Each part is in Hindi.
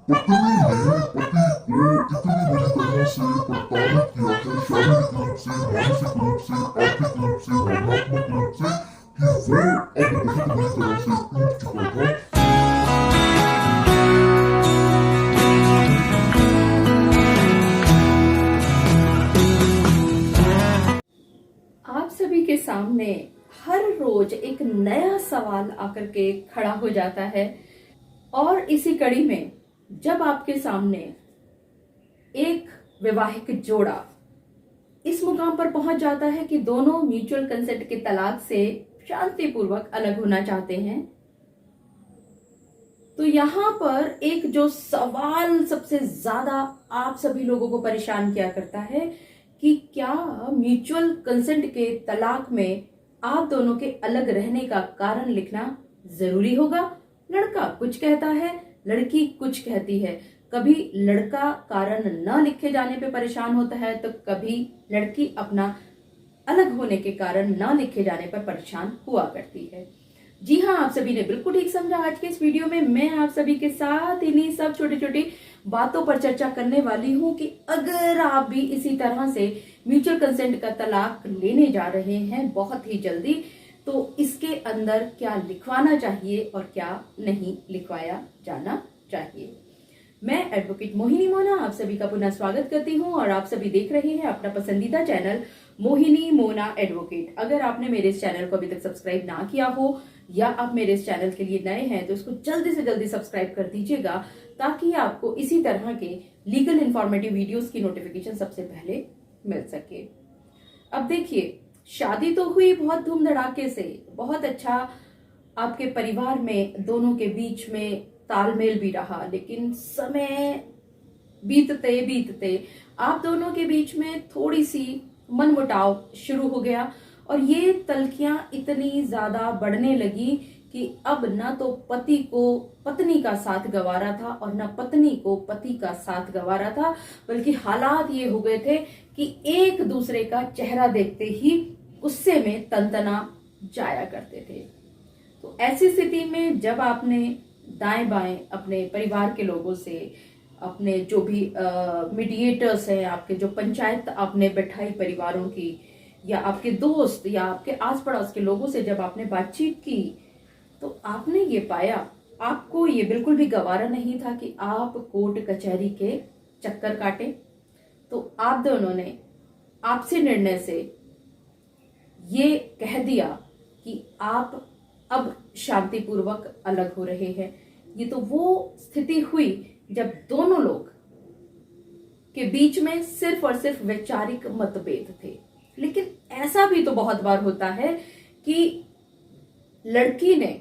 पत्नी ने पति को इतनी बुरी तरह से प्रताड़ित किया है, शारीरिक रूप से, मानसिक रूप से, आर्थिक रूप से, भावनात्मक रूप से, कि वो अब बहुत बुरी तरह से टूट चुका था। आप सभी के सामने हर रोज एक नया सवाल आकर के खड़ा हो जाता है और इसी कड़ी में जब आपके सामने एक वैवाहिक जोड़ा इस मुकाम पर पहुंच जाता है कि दोनों म्यूचुअल कंसेंट के तलाक से शांतिपूर्वक अलग होना चाहते हैं, तो यहां पर एक जो सवाल सबसे ज्यादा आप सभी लोगों को परेशान किया करता है कि क्या म्यूचुअल कंसेंट के तलाक में आप दोनों के अलग रहने का कारण लिखना जरूरी होगा। लड़का कुछ कहता है, लड़की कुछ कहती है। कभी लड़का कारण न लिखे जाने पे परेशान होता है, तो कभी लड़की अपना अलग होने के कारण न लिखे जाने पर परेशान हुआ करती है। जी हाँ, आप सभी ने बिल्कुल ठीक समझा। आज के इस वीडियो में मैं आप सभी के साथ इन्हीं सब छोटी छोटी बातों पर चर्चा करने वाली हूं कि अगर आप भी इसी तरह से म्यूचुअल कंसेंट का तलाक लेने जा रहे हैं बहुत ही जल्दी, तो इसके अंदर क्या लिखवाना चाहिए और क्या नहीं लिखवाया जाना चाहिए। मैं एडवोकेट मोहिनी मोना आप सभी का पुनः स्वागत करती हूं और आप सभी देख रहे हैं अपना पसंदीदा चैनल मोहिनी मोना एडवोकेट। अगर आपने मेरे इस चैनल को अभी तक सब्सक्राइब ना किया हो या आप मेरे इस चैनल के लिए नए हैं, तो इसको जल्दी से जल्दी सब्सक्राइब कर दीजिएगा ताकि आपको इसी तरह के लीगल इंफॉर्मेटिव वीडियोस की नोटिफिकेशन सबसे पहले मिल सके। अब देखिए, शादी तो हुई बहुत धूम धड़ाके से, बहुत अच्छा आपके परिवार में दोनों के बीच में तालमेल भी रहा, लेकिन समय बीतते बीतते आप दोनों के बीच में थोड़ी सी मनमुटाव शुरू हो गया और ये तल्खियां इतनी ज्यादा बढ़ने लगी कि अब न तो पति को पत्नी का साथ गंवारा था और न पत्नी को पति का साथ गंवारा था, बल्कि हालात ये हो गए थे कि एक दूसरे का चेहरा देखते ही गुस्से में तनतना जाया करते थे। तो ऐसी स्थिति में जब आपने दाएं बाएं अपने परिवार के लोगों से, अपने जो भी मीडिएटर्स हैं, आपके जो पंचायत आपने बैठाई परिवारों की, या आपके दोस्त या आपके आस पड़ोस के लोगों से जब आपने बातचीत की, तो आपने ये पाया, आपको ये बिल्कुल भी गवारा नहीं था कि आप कोर्ट कचहरी के चक्कर काटें। तो आप दोनों ने आपसी निर्णय से ये कह दिया कि आप अब शांतिपूर्वक अलग हो रहे हैं। ये तो वो स्थिति हुई जब दोनों लोग के बीच में सिर्फ और सिर्फ वैचारिक मतभेद थे। लेकिन ऐसा भी तो बहुत बार होता है कि लड़की ने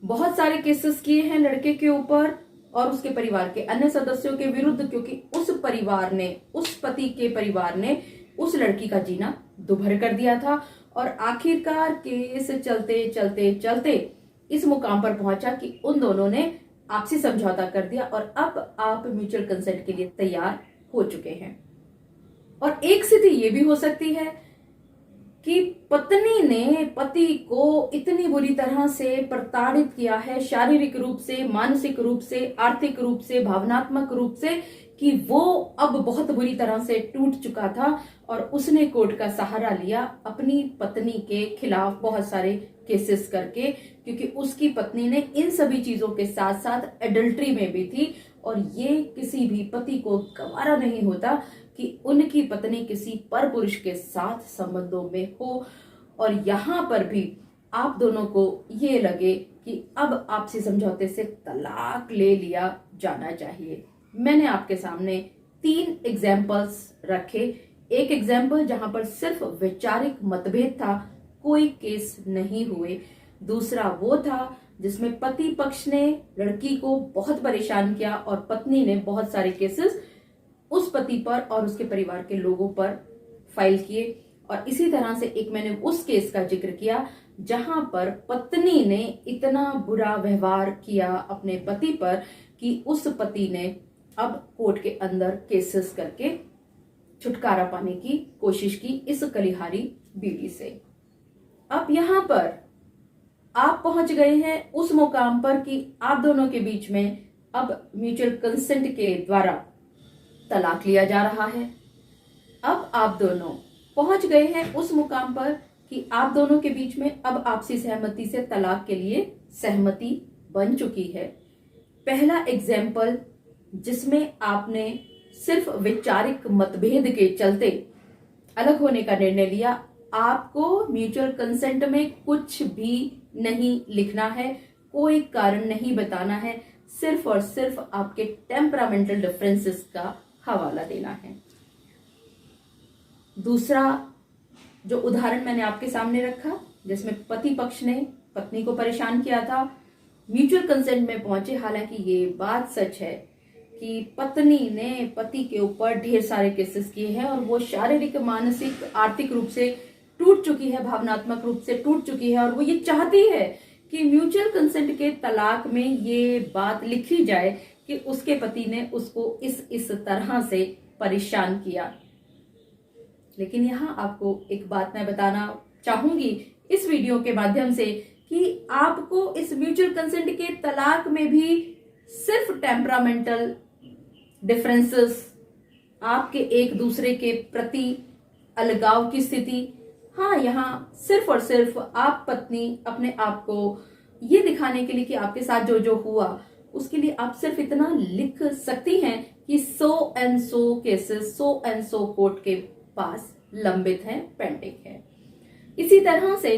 बहुत सारे केसेस किए हैं लड़के के ऊपर और उसके परिवार के अन्य सदस्यों के विरुद्ध, क्योंकि उस परिवार ने, उस पति के परिवार ने उस लड़की का जीना दुभर कर दिया था और आखिरकार केस चलते चलते चलते इस मुकाम पर पहुंचा कि उन दोनों ने आपसी समझौता कर दिया और अब आप म्यूचुअल कंसेंट के लिए तैयार हो चुके हैं। और एक स्थिति ये भी हो सकती है कि पत्नी ने पति को इतनी बुरी तरह से प्रताड़ित किया है, शारीरिक रूप से, मानसिक रूप से, आर्थिक रूप से, भावनात्मक रूप से, कि वो अब बहुत बुरी तरह से टूट चुका था और उसने कोर्ट का सहारा लिया अपनी पत्नी के खिलाफ बहुत सारे केसेस करके, क्योंकि उसकी पत्नी ने इन सभी चीजों के साथ साथ एडल्ट्री में भी थी और ये किसी भी पति को गवारा नहीं होता कि उनकी पत्नी किसी पर पुरुष के साथ संबंधों में हो। और यहां पर भी आप दोनों को ये लगे कि अब आपसी समझौते से तलाक ले लिया जाना चाहिए। मैंने आपके सामने 3 एग्जाम्पल्स रखे। एक एग्जाम्पल जहां पर सिर्फ वैचारिक मतभेद था, कोई केस नहीं हुए। दूसरा वो था जिसमें पति पक्ष ने लड़की को बहुत परेशान किया और पत्नी ने बहुत सारे केसेस उस पति पर और उसके परिवार के लोगों पर फाइल किए। और इसी तरह से एक मैंने उस केस का जिक्र किया जहां पर पत्नी ने इतना बुरा व्यवहार किया अपने पति पर कि उस पति ने अब कोर्ट के अंदर केसेस करके छुटकारा पाने की कोशिश की इस कलिहारी बीवी से। अब यहां पर आप पहुंच गए हैं उस मुकाम पर कि आप दोनों के बीच में अब म्यूचुअल कंसेंट के द्वारा तलाक लिया जा रहा है। अब आप दोनों पहुंच गए हैं उस मुकाम पर कि आप दोनों के बीच में अब आपसी सहमति से तलाक के लिए सहमति बन चुकी है। पहला एग्जाम्पल जिसमें आपने सिर्फ वैचारिक मतभेद के चलते अलग होने का निर्णय लिया, आपको म्यूचुअल कंसेंट में कुछ भी नहीं लिखना है, कोई कारण नहीं बताना है, सिर्फ और सिर्फ आपके टेम्परामेंटल डिफरेंसेस का हवाला देना है। दूसरा जो उदाहरण मैंने आपके सामने रखा, जिसमें पति पक्ष ने पत्नी को परेशान किया था, म्यूचुअल कंसेंट में पहुंचे। हालांकि ये बात सच है कि पत्नी ने पति के ऊपर ढेर सारे केसेस किए हैं और वो शारीरिक, मानसिक, आर्थिक रूप से टूट चुकी है, भावनात्मक रूप से टूट चुकी है, और वो ये चाहती है कि म्यूचुअल कंसेंट के तलाक में ये बात लिखी जाए कि उसके पति ने उसको इस तरह से परेशान किया। लेकिन यहाँ आपको एक बात मैं बताना चाहूंगी इस वीडियो के माध्यम से कि आपको इस म्यूचुअल कंसेंट के तलाक में भी सिर्फ टेम्परामेंटल डिफरेंसेस, आपके एक दूसरे के प्रति अलगाव की स्थिति, हाँ, यहाँ सिर्फ और सिर्फ आप पत्नी अपने आप को ये दिखाने के लिए कि आपके साथ जो जो हुआ उसके लिए आप सिर्फ इतना लिख सकती हैं कि so and so cases, so and so court के पास लंबित हैं, पेंडिंग है। इसी तरह से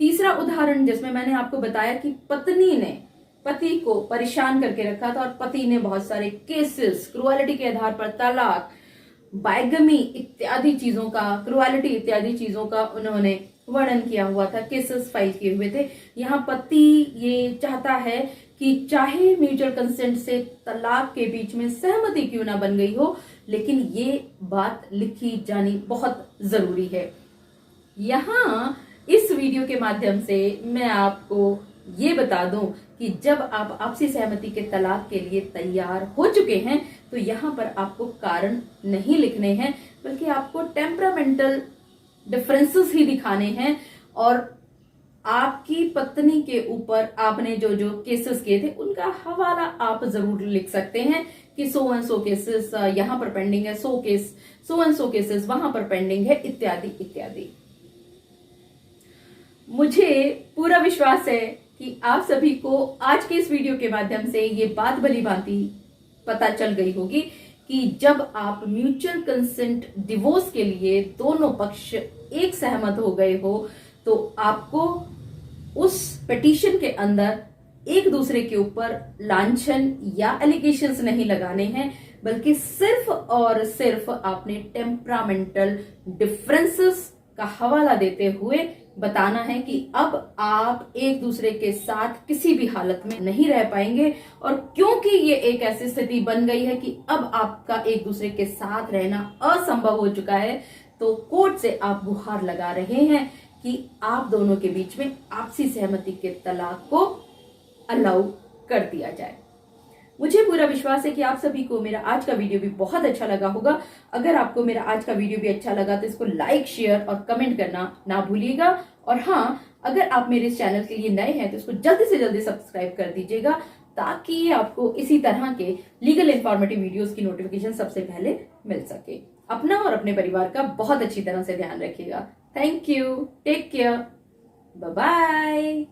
तीसरा उदाहरण जिसमें मैंने आपको बताया कि पत्नी ने पति को परेशान करके रखा था और पति ने बहुत सारे केसेस, क्रुएलिटी के आधार पर तलाक, बाइगमी इत्यादि चीजों का, क्रुएलिटी इत्यादि चीजों का उन्होंने वर्णन किया हुआ था, केसेस फाइल किए हुए थे। यहाँ पति ये चाहता है कि चाहे म्यूचुअल कंसेंट से तलाक के बीच में सहमति क्यों ना बन गई हो, लेकिन ये बात लिखी जानी बहुत जरूरी है। यहाँ इस वीडियो के माध्यम से मैं आपको ये बता दूं कि जब आप आपसी सहमति के तलाक के लिए तैयार हो चुके हैं तो यहाँ पर आपको कारण नहीं लिखने हैं, बल्कि आपको टेम्परामेंटल डिफरेंसेस ही दिखाने हैं। और आपकी पत्नी के ऊपर आपने जो जो केसेस किए थे उनका हवाला आप जरूर लिख सकते हैं कि सो एंड सो केसेस यहाँ पर पेंडिंग है, सो एंड सो केसेस वहां पर पेंडिंग है, इत्यादि इत्यादि। मुझे पूरा विश्वास है कि आप सभी को आज के इस वीडियो के माध्यम से ये बात भली भांति पता चल गई होगी कि जब आप म्यूचुअल कंसेंट डिवोर्स के लिए दोनों पक्ष एक सहमत हो गए हो तो आपको उस पिटीशन के अंदर एक दूसरे के ऊपर लांछन या एलिगेशंस नहीं लगाने हैं, बल्कि सिर्फ और सिर्फ आपने टेम्परामेंटल डिफरेंसेस का हवाला देते हुए बताना है कि अब आप एक दूसरे के साथ किसी भी हालत में नहीं रह पाएंगे। और क्योंकि ये एक ऐसी स्थिति बन गई है कि अब आपका एक दूसरे के साथ रहना असंभव हो चुका है, तो कोर्ट से आप गुहार लगा रहे हैं कि आप दोनों के बीच में आपसी सहमति के तलाक को अलाउ कर दिया जाए। मुझे पूरा विश्वास है कि आप सभी को मेरा आज का वीडियो भी बहुत अच्छा लगा होगा। अगर आपको मेरा आज का वीडियो भी अच्छा लगा तो इसको लाइक, शेयर और कमेंट करना ना भूलिएगा। और हाँ, अगर आप मेरे इस चैनल के लिए नए हैं तो इसको जल्दी से जल्दी सब्सक्राइब कर दीजिएगा, ताकि आपको इसी तरह के लीगल इंफॉर्मेटिव वीडियोस की नोटिफिकेशन सबसे पहले मिल सके। अपना और अपने परिवार का बहुत अच्छी तरह से ध्यान रखिएगा। Thank you, take care, bye bye.